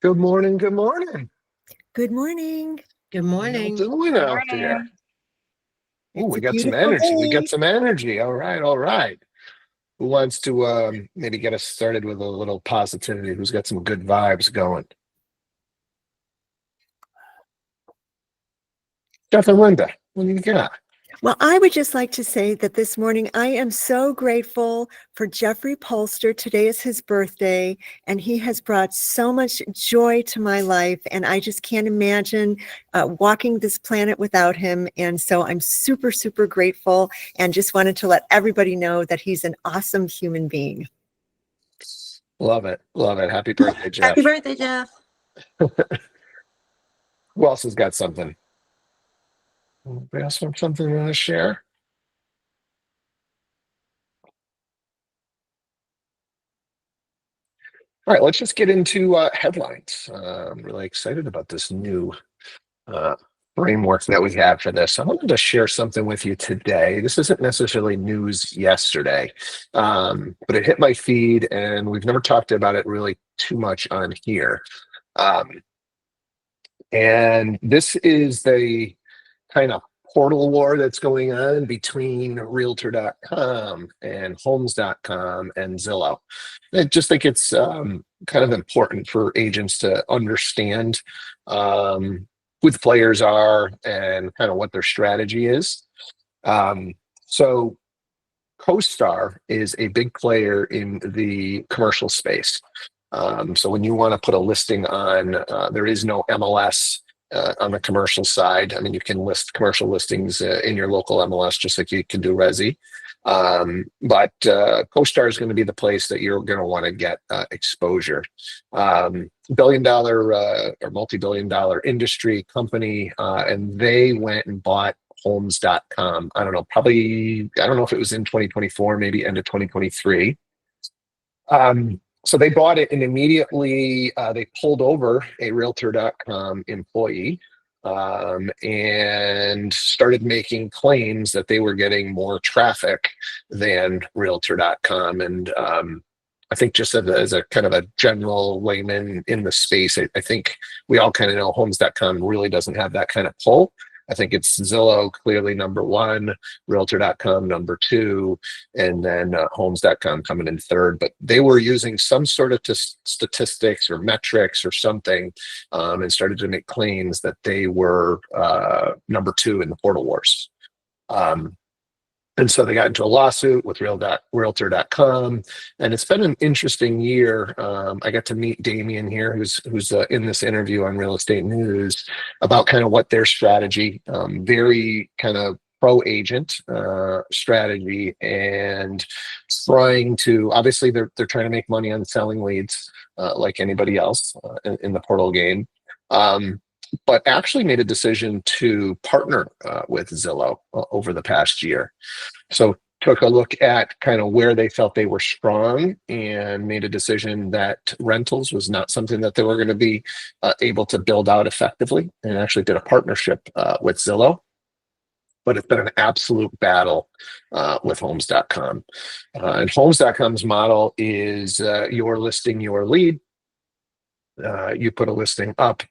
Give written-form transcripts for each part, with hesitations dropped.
Good morning. Good morning. Good morning. Good How you all morning. doing out there? Oh, It's we a got some beautiful energy. We got day. some energy. All right. All right. Who wants to maybe get us started with a little positivity? Who's got some good vibes going? Jeff and Linda, what do you got? Well, I would just like to say that this morning I am so grateful for Jeffrey Polster. Today is his birthday, and he has brought so much joy to my life, and I just can't imagine walking this planet without him. And so I'm super, super grateful, and just wanted to let everybody know that he's an awesome human being. Love it. Love it. Happy birthday, Jeff. Happy birthday, Jeff. Who else has got something? Anybody else want something you want to share? All right, let's just get into headlines. I'm really excited about this new uh, framework that we have for this. I wanted to share something with you today. This isn't necessarily news yesterday, but it hit my feed, and we've never talked about it really too much on here. And this is the kind of portal war that's going on between realtor.com and homes.com and Zillow. I just think it's kind of important for agents to understand who the players are and kind of what their strategy is. So CoStar is a big player in the commercial space. So when you want to put a listing on, there is no MLS on the commercial side. I mean, you can list commercial listings in your local MLS just like you can do resi. But CoStar is going to be the place that you're going to want to get exposure. Billion-dollar or multi-billion-dollar industry company, and they went and bought homes.com. I don't know, probably, I don't know if it was in 2024, maybe end of 2023. So they bought it, and immediately they pulled over a realtor.com employee and started making claims that they were getting more traffic than realtor.com. And I think just as a kind of a general layman in the space, I think we all kind of know homes.com really doesn't have that kind of pull. I think it's Zillow clearly number one, realtor.com number two, and then homes.com coming in third. But they were using some sort of statistics or metrics or something and started to make claims that they were number two in the portal wars. And so they got into a lawsuit with realtor.com, and it's been an interesting year. I got to meet Damien here, who's in this interview on Real Estate News, about kind of what their strategy, very kind of pro-agent strategy, and trying to, obviously they're trying to make money on selling leads like anybody else in the portal game. But actually made a decision to partner with Zillow over the past year. So took a look at kind of where they felt they were strong and made a decision that rentals was not something that they were going to be able to build out effectively, and actually did a partnership with Zillow. But it's been an absolute battle with homes.com. And homes.com's model is you're listing your lead. You put a listing up,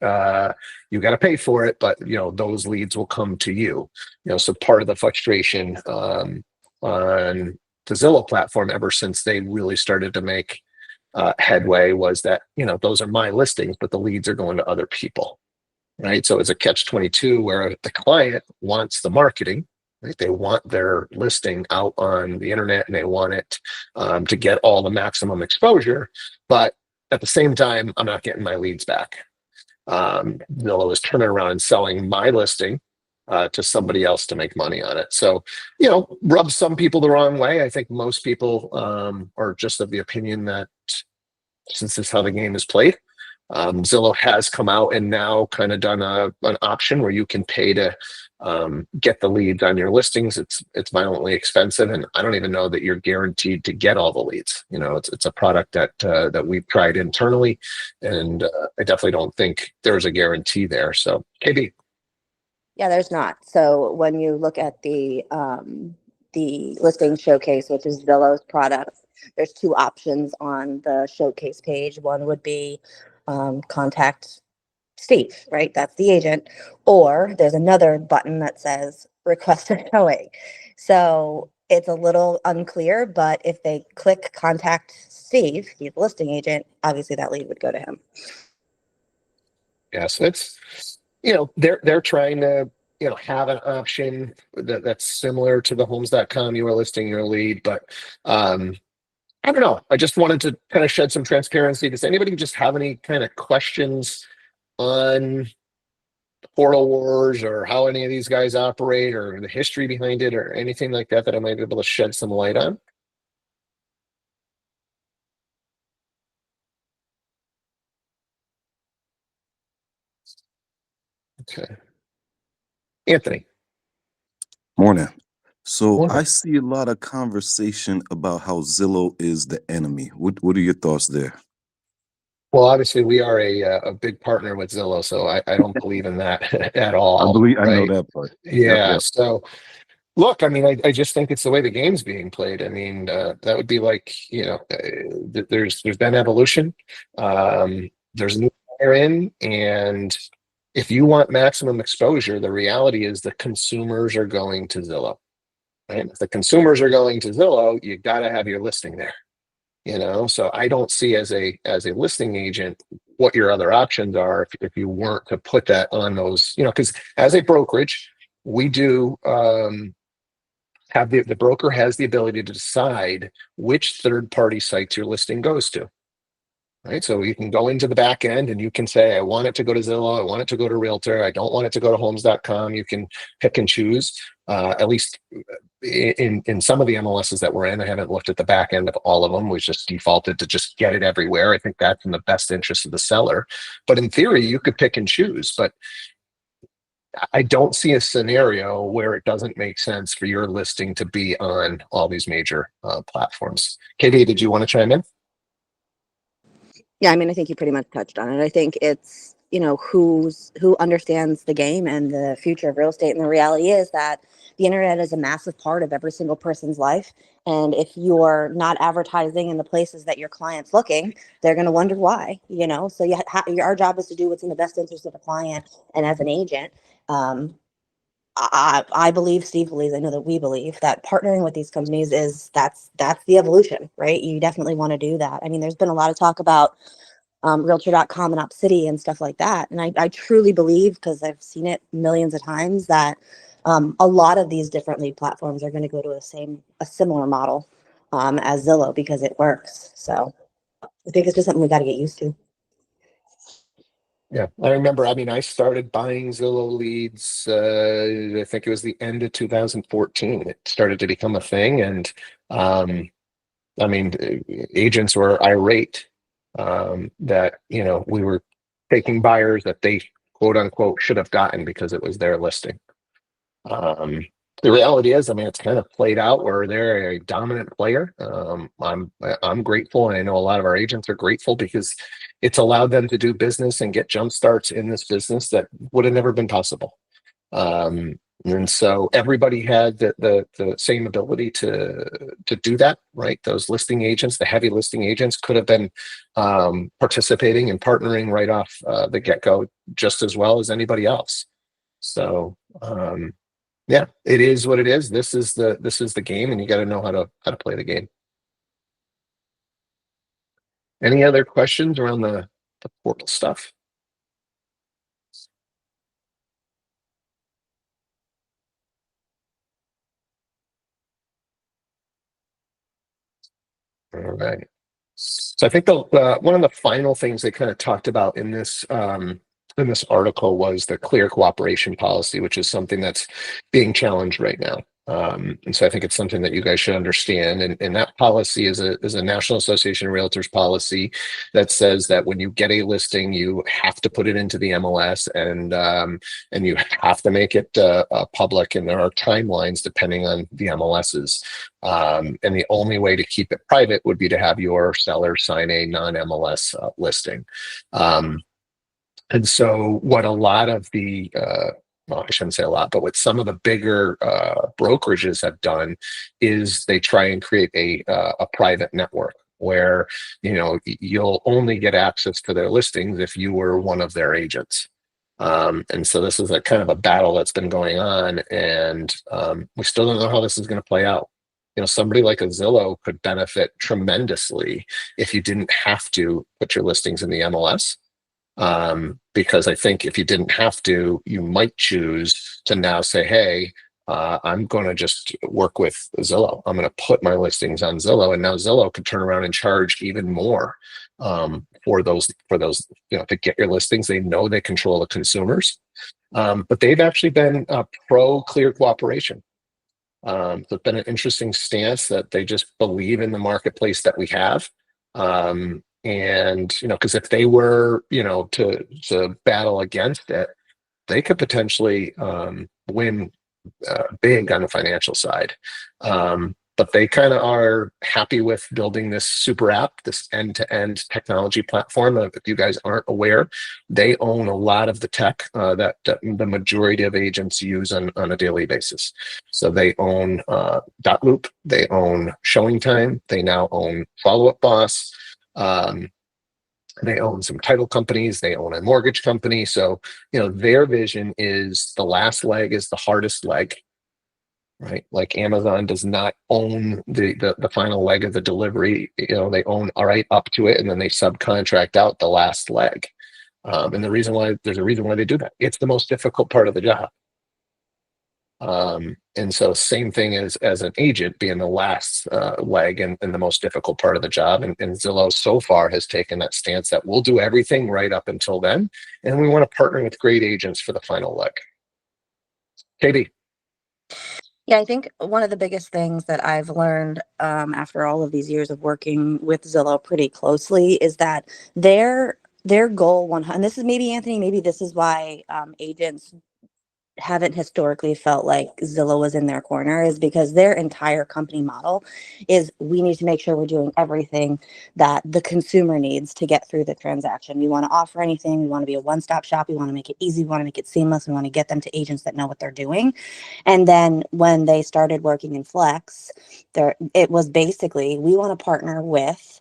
you got to pay for it, but those leads will come to you. So part of the frustration on the Zillow platform ever since they really started to make headway was that those are my listings, but the leads are going to other people, right? So it's a catch-22 where the client wants the marketing. Right? They want their listing out on the internet, and they want it to get all the maximum exposure, but at the same time, I'm not getting my leads back. Zillow is turning around and selling my listing to somebody else to make money on it. So, rubs some people the wrong way. I think most people are just of the opinion that since this is how the game is played, Zillow has come out and now kind of done an option where you can pay to get the leads on your listings. It's violently expensive, and I don't even know that you're guaranteed to get all the leads. It's a product that we've tried internally, and I definitely don't think there's a guarantee there. So, KB. Yeah, there's not. So when you look at the listing showcase, which is Zillow's products, there's two options on the showcase page. One would be contact Steve, right? That's the agent. Or there's another button that says request a showing. So it's a little unclear, but if they click contact Steve, he's the listing agent, obviously that lead would go to him. Yeah, so it's, they're trying to, have an option that's similar to the homes.com you were listing your lead, but I don't know. I just wanted to kind of shed some transparency. Does anybody just have any kind of questions on Portal Wars or how any of these guys operate or the history behind it or anything like that I might be able to shed some light on? Okay. Anthony. Morning. So Morning. I see a lot of conversation about how Zillow is the enemy. What are your thoughts there? Well, obviously we are a big partner with Zillow, so I don't believe in that at all. I know Right? that part. Yep, Yeah. yep. So look, I mean, I just think it's the way the game's being played. I mean, that would be like, there's been evolution. There's a new player in, and if you want maximum exposure, the reality is the consumers are going to Zillow. Right? If the consumers are going to Zillow, you got to have your listing there. So I don't see as a listing agent what your other options are if you weren't to put that on those, because as a brokerage, we do have the broker has the ability to decide which third-party sites your listing goes to. Right. So you can go into the back end and you can say, I want it to go to Zillow. I want it to go to Realtor. I don't want it to go to homes.com. You can pick and choose, at least in some of the MLSs that we're in. I haven't looked at the back end of all of them. We just defaulted to just get it everywhere. I think that's in the best interest of the seller. But in theory, you could pick and choose. But I don't see a scenario where it doesn't make sense for your listing to be on all these major platforms. Katie, did you want to chime in? Yeah, I mean, I think you pretty much touched on it. I think it's, who understands the game and the future of real estate. And the reality is that the internet is a massive part of every single person's life. And if you're not advertising in the places that your client's looking, they're going to wonder why, So our job is to do what's in the best interest of the client. And as an agent, I believe, Steve believes, I know that we believe that partnering with these companies that's the evolution, right? You definitely want to do that. I mean, there's been a lot of talk about realtor.com and Opcity and stuff like that. And I truly believe, because I've seen it millions of times, that a lot of these different lead platforms are going to go to a similar model as Zillow, because it works. So I think it's just something we got to get used to. Yeah, I remember. I mean, I started buying Zillow leads. I think it was the end of 2014. It started to become a thing, and I mean, agents were irate that we were taking buyers that they quote unquote should have gotten because it was their listing. The reality is, I mean, it's kind of played out where they're a dominant player. I'm grateful, and I know a lot of our agents are grateful because it's allowed them to do business and get jump starts in this business that would have never been possible. And so everybody had the same ability to do that, right? Those listing agents, the heavy listing agents, could have been participating and partnering right off the get-go just as well as anybody else. So yeah, it is what it is. This is the game, and you got to know how to play the game. Any other questions around the portal stuff? All right. So I think one of the final things they kind of talked about in this article was the clear cooperation policy, which is something that's being challenged right now. And so I think it's something that you guys should understand. And that policy is a National Association of Realtors policy that says that when you get a listing, you have to put it into the MLS and you have to make it public. And there are timelines depending on the MLSs. And the only way to keep it private would be to have your seller sign a non-MLS listing. And so what a lot of well, I shouldn't say a lot, but what some of the bigger brokerages have done is they try and create a private network where, you'll only get access to their listings if you were one of their agents. And so this is a kind of a battle that's been going on, and we still don't know how this is going to play out. Somebody like a Zillow could benefit tremendously if you didn't have to put your listings in the MLS. Because I think if you didn't have to, you might choose to now say, hey, I'm going to just work with Zillow. I'm going to put my listings on Zillow, and now Zillow could turn around and charge even more for those, to get your listings. They know they control the consumers, but they've actually been pro clear cooperation. So it's been an interesting stance that they just believe in the marketplace that we have. And because if they were, to battle against it, they could potentially win big on the financial side. But they kind of are happy with building this super app, this end-to-end technology platform. If you guys aren't aware, they own a lot of the tech that the majority of agents use on a daily basis. So they own Dotloop, they own Showing Time, they now own Follow Up Boss. They own some title companies, they own a mortgage company. So, their vision is the last leg is the hardest leg, right? Like Amazon does not own the final leg of the delivery. They own right up to it, and then they subcontract out the last leg. And there's a reason why they do that. It's the most difficult part of the job. And so same thing as an agent being the last leg and the most difficult part of the job. And Zillow so far has taken that stance that we'll do everything right up until then. And we want to partner with great agents for the final leg. Katie. Yeah, I think one of the biggest things that I've learned after all of these years of working with Zillow pretty closely is that their goal, and this is maybe, Anthony, maybe this is why agents haven't historically felt like Zillow was in their corner, is because their entire company model is we need to make sure we're doing everything that the consumer needs to get through the transaction. We want to offer anything. We want to be a one-stop shop. We want to make it easy. We want to make it seamless. We want to get them to agents that know what they're doing. And then when they started working in Flex, it was basically, we want to partner with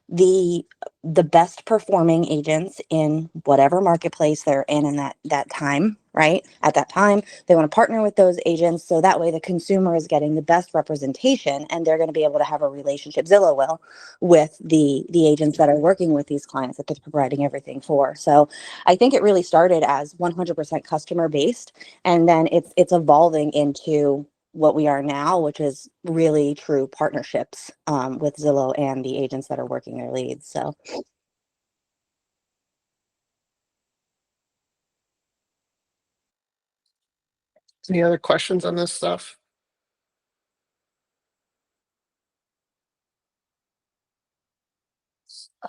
the best performing agents in whatever marketplace they're in that time, right? At that time, they want to partner with those agents so that way the consumer is getting the best representation, and they're going to be able to have a relationship, Zillow will, with the agents that are working with these clients that they're providing everything for. So I think it really started as 100% customer based, and then it's evolving into what we are now, which is really true partnerships with Zillow and the agents that are working their leads. So. Any other questions on this stuff?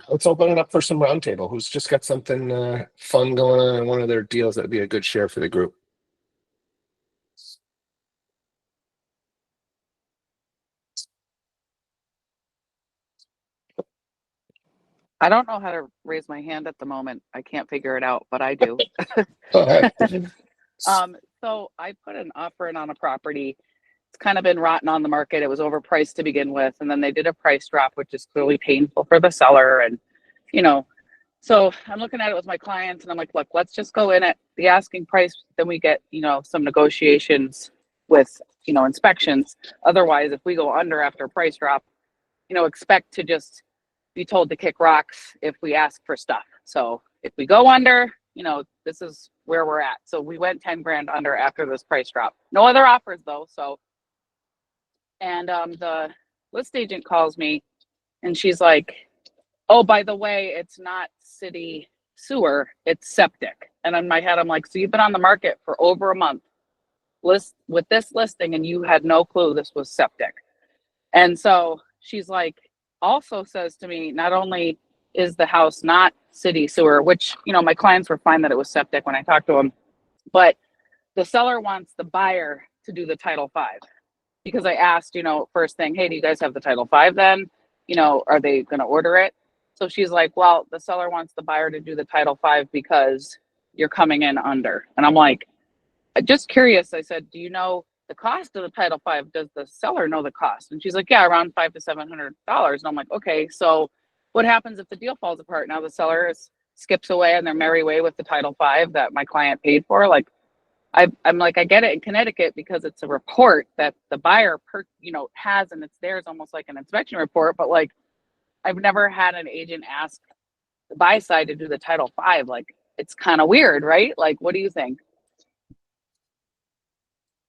Let's open it up for some roundtable. Who's just got something fun going on in one of their deals that'd be a good share for the group? I don't know how to raise my hand at the moment. I can't figure it out, but I do. Go ahead. So I put an offer in on a property. It's kind of been rotten on the market. It was overpriced to begin with, and then they did a price drop, which is clearly painful for the seller. And, so I'm looking at it with my clients, and I'm like, look, let's just go in at the asking price. Then we get, some negotiations with, inspections. Otherwise, if we go under after a price drop, expect to just be told to kick rocks if we ask for stuff. So if we go under, this is where we're at. So we went 10 grand under after this price drop. No other offers though. So, and the list agent calls me and she's like, oh, by the way, it's not city sewer, it's septic. And in my head, I'm like, so you've been on the market for over a month with this listing and you had no clue this was septic. And so she's like, also says to me, not only is the house not city sewer, which, my clients were fine that it was septic when I talked to them, but the seller wants the buyer to do the Title V. Because I asked, first thing, hey, do you guys have the Title V then? Are they going to order it? So she's like, well, the seller wants the buyer to do the Title V because you're coming in under. And I'm like, just curious. I said, do you know the cost of the Title V, does the seller know the cost? And she's like, yeah, around $500 to $700. And I'm like, okay, so what happens if the deal falls apart? Now the seller skips away on their merry way with the Title V that my client paid for. Like, I'm like, I get it in Connecticut because it's a report that the buyer has, and it's theirs almost like an inspection report. But like, I've never had an agent ask the buy side to do the Title V. Like, it's kind of weird, right? Like, what do you think?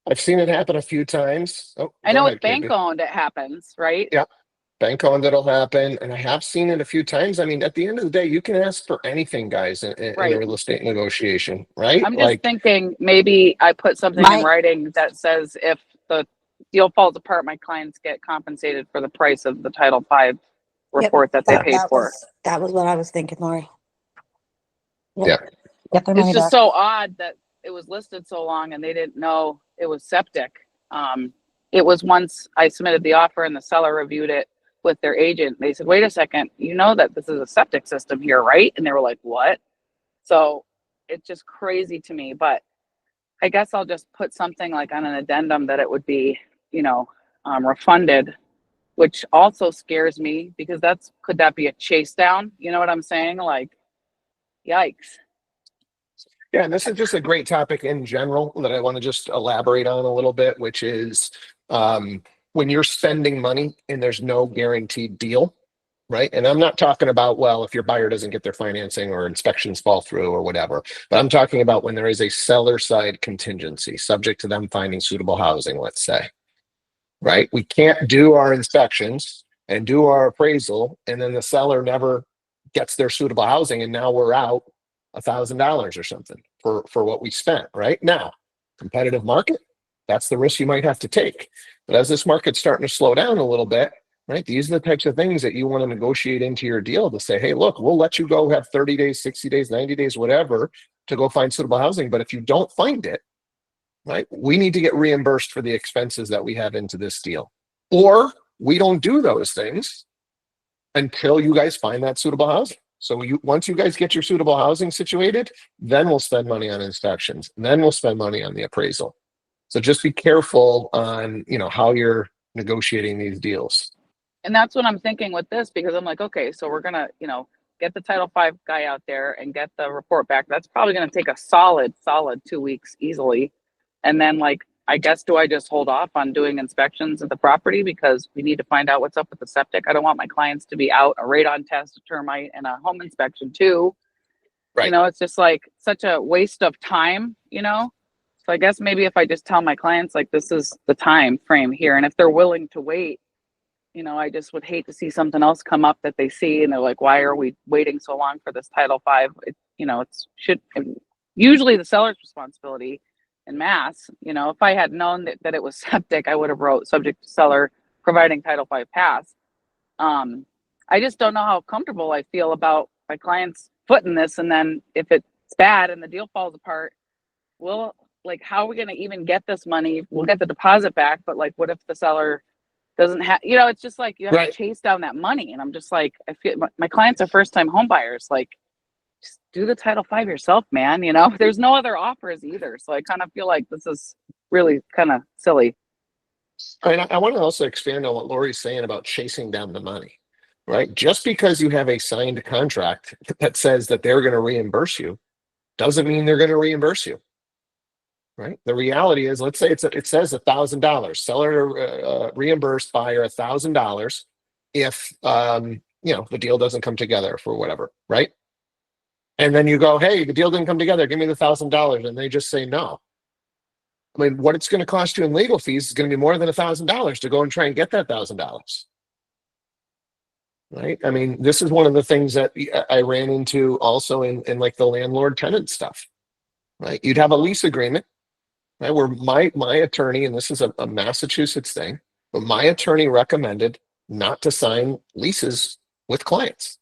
I've seen it happen a few times. Oh, I go know ahead, with bank Katie. owned it happens, right? Yeah. Bank owned it'll happen, and I have seen it a few times. I mean, at the end of the day, you can ask for anything, guys, in a Right. real estate negotiation, right? I'm just Like, thinking maybe I put something in My- writing that says if the deal falls apart, my clients get compensated for the price of the Title V report that they paid for. That was what I was thinking, Lori. Yeah. Get their It's money just back. so odd that it was listed so long and they didn't know it was septic. It was once I submitted the offer and the seller reviewed it with their agent. They said, wait a second, you know that this is a septic system here, right? And they were like, what? So it's just crazy to me. But I guess I'll just put something like on an addendum that it would be, refunded, which also scares me because could that be a chase down? You know what I'm saying? Like, yikes. yeah, and this is just a great topic in general that I want to just elaborate on a little bit, which is when you're spending money and there's no guaranteed deal, right? And I'm not talking about, well, if your buyer doesn't get their financing or inspections fall through or whatever, but I'm talking about when there is a seller side contingency subject to them finding suitable housing, let's say, right? We can't do our inspections and do our appraisal, and then the seller never gets their suitable housing, and now we're out $1,000 or something for what we spent. Right now, competitive market, that's the risk you might have to take. But as this market's starting to slow down a little bit, right, these are the types of things that you want to negotiate into your deal to say, hey, look, we'll let you go have 30 days, 60 days, 90 days, whatever, to go find suitable housing. But if you don't find it, right, we need to get reimbursed for the expenses that we have into this deal. Or we don't do those things until you guys find that suitable housing. So once you guys get your suitable housing situated, then we'll spend money on inspections. Then we'll spend money on the appraisal. So just be careful on, how you're negotiating these deals. And that's what I'm thinking with this, because I'm like, okay, so we're gonna, get the Title V guy out there and get the report back. That's probably gonna take a solid 2 weeks easily. And then I guess, do I just hold off on doing inspections of the property because we need to find out what's up with the septic? I don't want my clients to be out a radon test, a termite, and a home inspection too. Right. It's just such a waste of time, So I guess maybe if I just tell my clients this is the time frame here, and if they're willing to wait, I just would hate to see something else come up that they see and they're like, why are we waiting so long for this Title V? It's usually the seller's responsibility in mass. If I had known that it was septic, I would have wrote subject to seller providing Title V pass. I just don't know how comfortable I feel about my clients footing this, and then if it's bad and the deal falls apart, how are we going to even get this money? We'll get the deposit back, but what if the seller doesn't have, it's just you have Right. to chase down that money. And I'm just I feel my clients are first time home buyers. Just do the Title V yourself, man. There's no other offers either. So I kind of feel like this is really kind of silly. And I want to also expand on what Lori's saying about chasing down the money, right? Just because you have a signed contract that says that they're going to reimburse you doesn't mean they're going to reimburse you. Right. The reality is, let's say it says $1,000. Seller reimbursed buyer $1,000 if the deal doesn't come together for whatever, right? And then you go, hey, the deal didn't come together. Give me the $1,000, and they just say no. I mean, what it's going to cost you in legal fees is going to be more than $1,000 to go and try and get that $1,000. Right. I mean, this is one of the things that I ran into also in the landlord tenant stuff. Right. You'd have a lease agreement. Right, where my attorney, and this is a Massachusetts thing, but my attorney recommended not to sign leases with clients.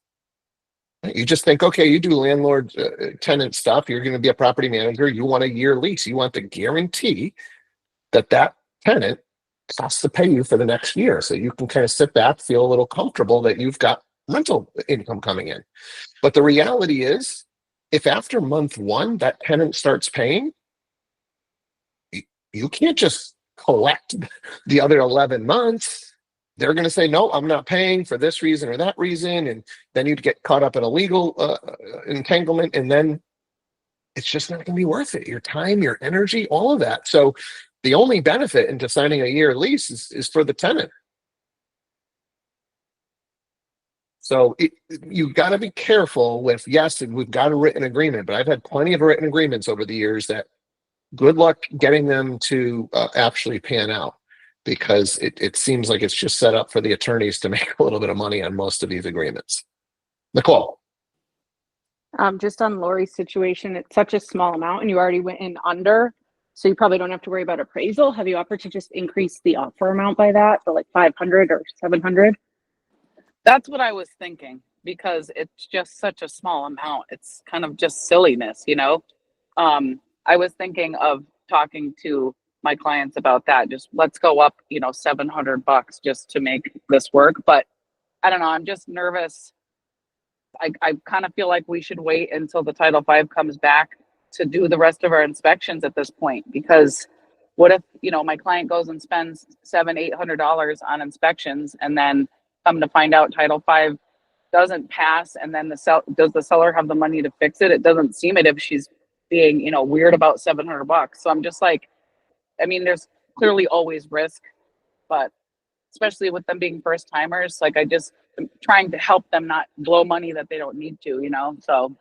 Right? You just think, okay, you do landlord tenant stuff. You're going to be a property manager. You want a year lease. You want to guarantee that tenant has to pay you for the next year, so you can kind of sit back, feel a little comfortable that you've got rental income coming in. But the reality is, if after month one that tenant starts paying, you can't just collect the other 11 months, they're going to say, no, I'm not paying for this reason or that reason. And then you'd get caught up in a legal entanglement. And then it's just not going to be worth it. Your time, your energy, all of that. So the only benefit into signing a year lease is for the tenant. So you've got to be careful with, yes, we've got a written agreement, but I've had plenty of written agreements over the years that good luck getting them to actually pan out, because it seems like it's just set up for the attorneys to make a little bit of money on most of these agreements. Nicole. Just on Lori's situation, it's such a small amount and you already went in under, so you probably don't have to worry about appraisal. Have you offered to just increase the offer amount by that, so like 500 or 700? That's what I was thinking, because it's just such a small amount. It's kind of just silliness, you know? I was thinking of talking to my clients about that. Just let's go up, you know, $700 just to make this work. But I don't know. I'm just nervous. I kind of feel like we should wait until the Title V comes back to do the rest of our inspections at this point, because what if, you know, my client goes and spends $700-800 on inspections, and then come to find out Title V doesn't pass, and then does the seller have the money to fix it? It doesn't seem it if she's being, you know, weird about $700. So I'm just like, I mean, there's clearly always risk, but especially with them being first timers, like I'm trying to help them not blow money that they don't need to, you know? So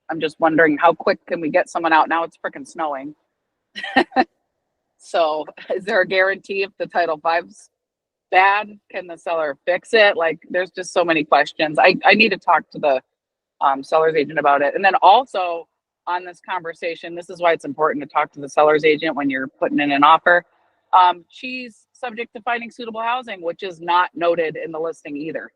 I'm just wondering, how quick can we get someone out? Now it's freaking snowing. So is there a guarantee if the Title V's bad? Can the seller fix it? Like, there's just so many questions. I need to talk to the seller's agent about it. And then also on this conversation, this is why it's important to talk to the seller's agent when you're putting in an offer. She's subject to finding suitable housing, which is not noted in the listing either.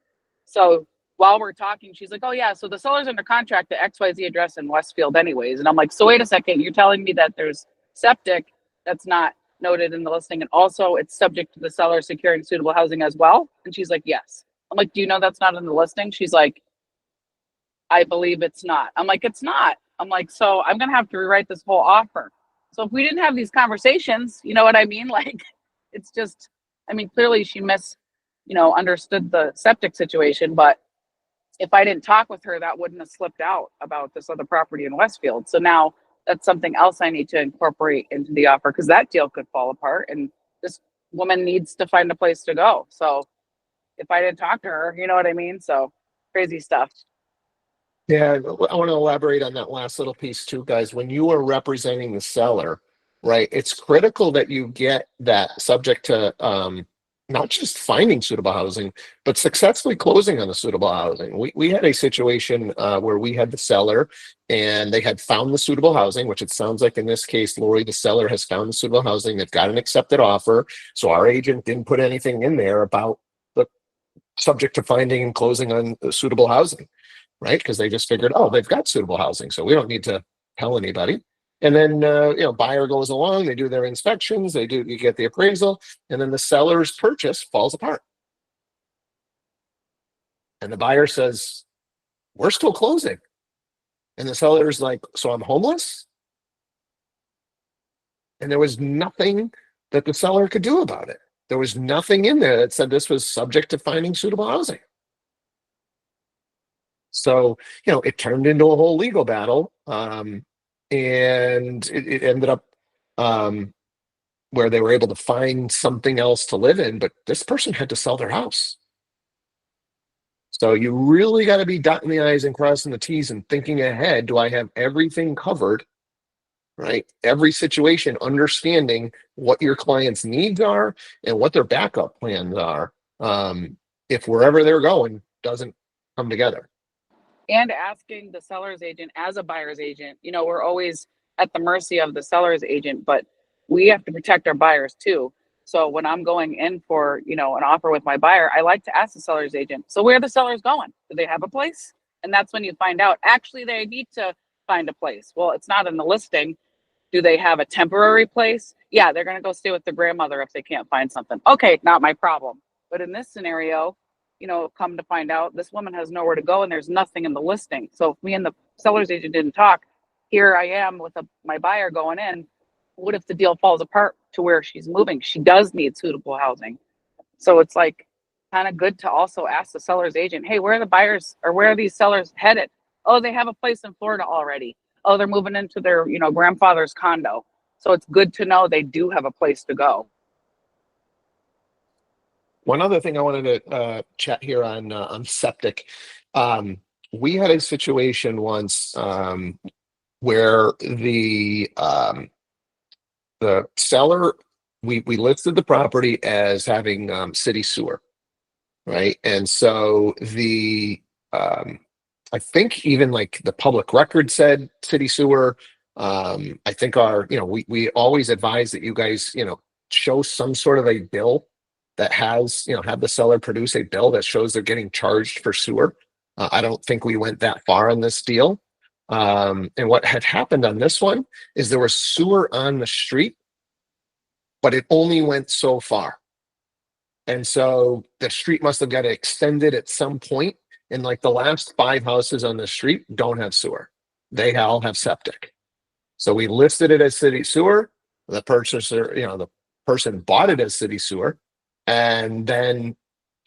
So while we're talking, she's like, oh yeah, so the seller's under contract to XYZ address in Westfield anyways. And I'm like, so wait a second, you're telling me that there's septic that's not noted in the listing, and also it's subject to the seller securing suitable housing as well? And she's like, yes. I'm like, do you know that's not in the listing? She's like, I believe it's not. I'm like, it's not. I'm like, so I'm going to have to rewrite this whole offer. So if we didn't have these conversations, you know what I mean? Like, it's just, I mean, clearly she understood the septic situation, but if I didn't talk with her, that wouldn't have slipped out about this other property in Westfield. So now that's something else I need to incorporate into the offer, because that deal could fall apart and this woman needs to find a place to go. So if I didn't talk to her, you know what I mean? So crazy stuff. Yeah, I want to elaborate on that last little piece too, guys. When you are representing the seller, right, it's critical that you get that subject to not just finding suitable housing, but successfully closing on the suitable housing. We had a situation where we had the seller and they had found the suitable housing, which it sounds like in this case, Lori, the seller has found the suitable housing. They've got an accepted offer. So our agent didn't put anything in there about the subject to finding and closing on the suitable housing, right? Because they just figured, oh, they've got suitable housing, so we don't need to tell anybody. And then, buyer goes along, they do their inspections, you get the appraisal, and then the seller's purchase falls apart. And the buyer says, we're still closing. And the seller's like, so I'm homeless? And there was nothing that the seller could do about it. There was nothing in there that said this was subject to finding suitable housing. So, it turned into a whole legal battle. And it ended up where they were able to find something else to live in, but this person had to sell their house. So you really got to be dotting the I's and crossing the T's and thinking ahead. Do I have everything covered? Right? Every situation, understanding what your client's needs are and what their backup plans are. If wherever they're going doesn't come together. And asking the seller's agent as a buyer's agent, we're always at the mercy of the seller's agent, but we have to protect our buyers too. So when I'm going in for, an offer with my buyer, I like to ask the seller's agent, so where are the sellers going? Do they have a place? And that's when you find out, actually, they need to find a place. Well, it's not in the listing. Do they have a temporary place? Yeah, they're going to go stay with their grandmother if they can't find something. Okay, not my problem. But in this scenario, come to find out this woman has nowhere to go and there's nothing in the listing. So if me and the seller's agent didn't talk, here I am with my buyer going in. What if the deal falls apart to where she's moving, she does need suitable housing. So it's like kind of good to also ask the seller's agent, hey, where are the buyers or where are these sellers headed? Oh, they have a place in Florida already. Oh, they're moving into their, grandfather's condo. So it's good to know they do have a place to go. One other thing I wanted to chat here on septic. We had a situation once where the seller, we listed the property as having city sewer, right? And so I think even like the public record said city sewer. I think we always advise that you guys, show some sort of a bill that has, have the seller produce a bill that shows they're getting charged for sewer. I don't think we went that far on this deal. And what had happened on this one is there was sewer on the street, but it only went so far. And so the street must have got extended at some point. And like the last 5 houses on the street don't have sewer. They all have septic. So we listed it as city sewer. The purchaser, the person bought it as city sewer and then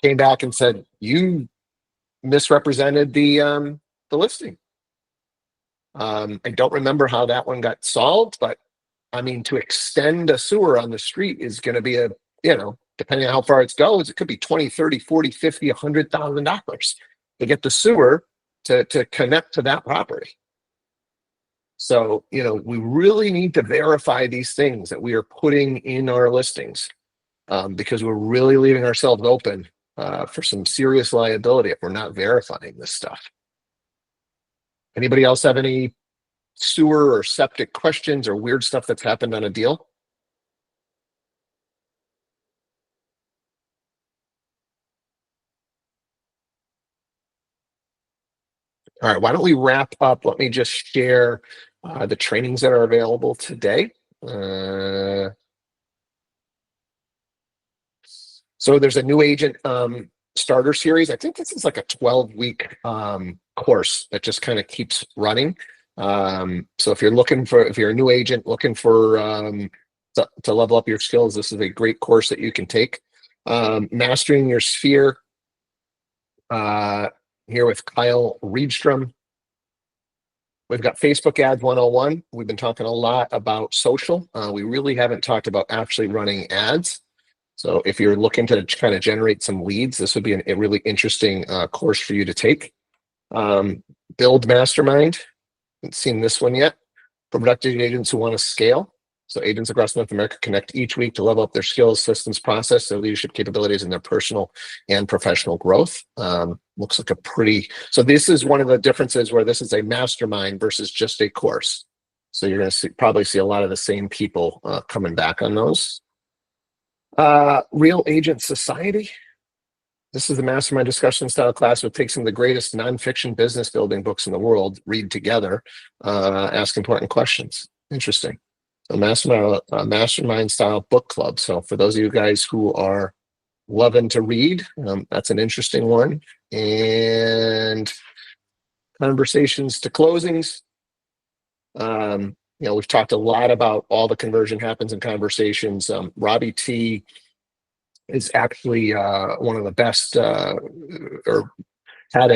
came back and said, you misrepresented the listing. I don't remember how that one got solved, but I mean, to extend a sewer on the street is going to be depending on how far it goes, it could be 20, 30, 40, 50, $100,000 to get the sewer to connect to that property. So, we really need to verify these things that we are putting in our listings because we're really leaving ourselves open for some serious liability if we're not verifying this stuff. Anybody else have any sewer or septic questions or weird stuff that's happened on a deal? All right, why don't we wrap up? Let me just share the trainings that are available today. So there's a new agent starter series. I think this is like a 12-week course that just kind of keeps running. So if you're a new agent looking for to level up your skills, this is a great course that you can take. Mastering Your Sphere here with Kyle Reedstrom. We've got Facebook Ads 101. We've been talking a lot about social. We really haven't talked about actually running ads. So if you're looking to kind of generate some leads, this would be a really interesting course for you to take. Build Mastermind. Haven't seen this one yet. For productive agents who want to scale. So agents across North America connect each week to level up their skills, systems, process, their leadership capabilities, and their personal and professional growth. Looks like so this is one of the differences where this is a mastermind versus just a course. So you're going to probably see a lot of the same people coming back on those. Real Agent Society. This is the mastermind discussion style class which takes some of the greatest nonfiction business building books in the world, read together, ask important questions. Interesting. So mastermind style book club. So for those of you guys who are loving to read, that's an interesting one. And conversations to closings. We've talked a lot about all the conversion happens in conversations. Robbie T is actually one of the best or had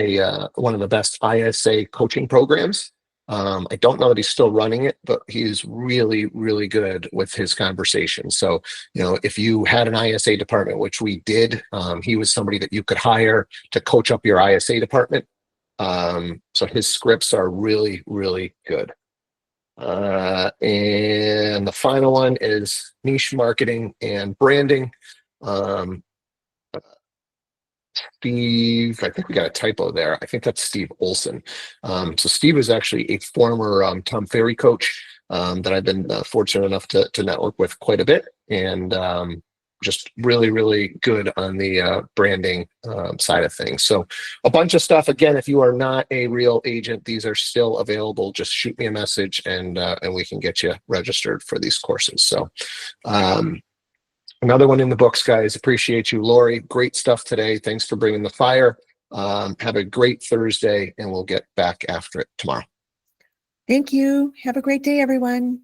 one of the best ISA coaching programs. I don't know that he's still running it, but he's really, really good with his conversation. So, if you had an ISA department, which we did, he was somebody that you could hire to coach up your ISA department. So his scripts are really, really good. And the final one is niche marketing and branding. Steve, I think we got a typo there. I think that's Steve Olson. So Steve is actually a former Tom Ferry coach that I've been fortunate enough to network with quite a bit, and just really, really good on the branding side of things. So a bunch of stuff. Again, if you are not a real agent, these are still available. Just shoot me a message and we can get you registered for these courses. So another one in the books, guys. Appreciate you, Lori. Great stuff today. Thanks for bringing the fire. Have a great Thursday, and we'll get back after it tomorrow. Thank you. Have a great day, everyone.